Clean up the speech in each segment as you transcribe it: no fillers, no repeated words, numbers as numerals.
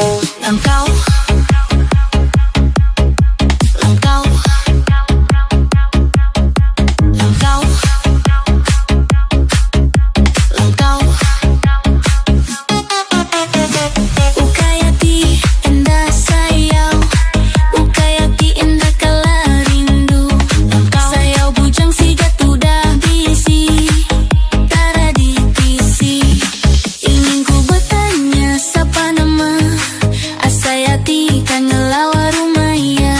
Langkau, langkau, langkau, langkau. Ukayati indah sayau, ukayati indah kala rindu. Langkau sayau bujang sigat udah bisi, tara di tisi. Ingin ku bertanya siapa nama Asayati kan ngelawa rumaya.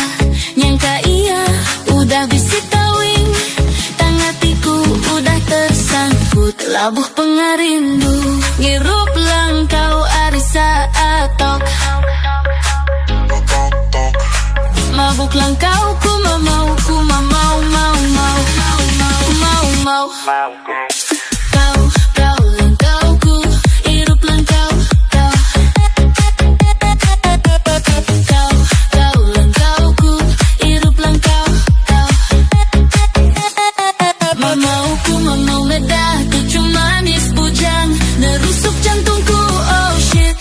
Nyangka iya udah bisi tawing, tang hatiku udah tersangkut labuh pengarindu. Ngirup langkau arisa atok, mabuk langkau ku mamau, ku mamau, mau, mau, mau, mau, mau, mau. Kau, kau langkauku, hirup langkau, kau. Kau, kau langkauku, hirup langkau, kau. Mamauku, mamau meledak, kecu manis bujang, nerusuk jantungku, oh shit.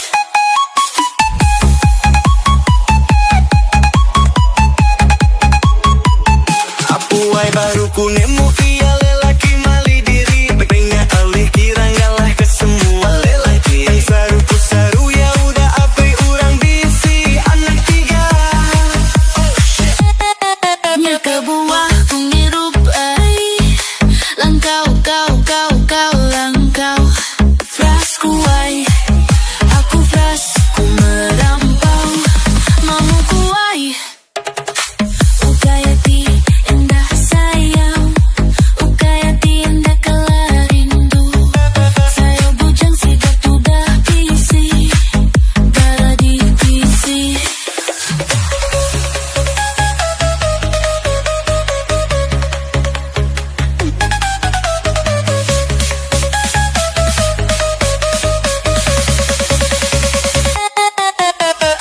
Apuai baru ku nemu ia lelaki mali diri, pengen alih kira ngalah ke semua lelaki. Yang saru ku saru ya udah apai urang bisi anak tiga. Nyaka buah ku ngirup ai, langkau, kau, kau, kau langkau. Fras kuai, aku fras, ku merampau, mau kuai. Ukayati indah sayang, ukayati indah kala rindu. Sayau bujang sigat udah bisi, darah di tisi.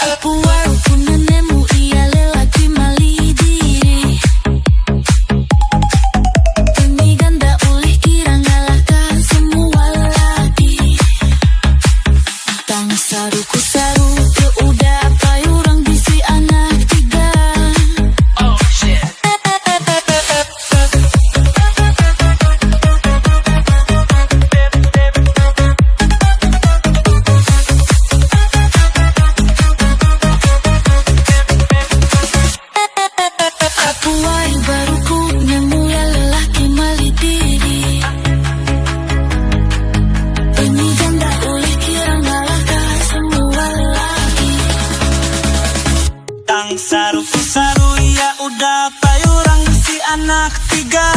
Apuai ku nemu ia lelaki mali diri, demi ganda ulih kira ngalahkan semua lelaki. Tang saru ku saru ya udah payurang bisi anak tiga. Apuai baru ku nemu ya lelaki mali diri, demi ganda ulih kira ngalahkan semua lelaki. Tang saru ku saru ya udah payurang si anak tiga.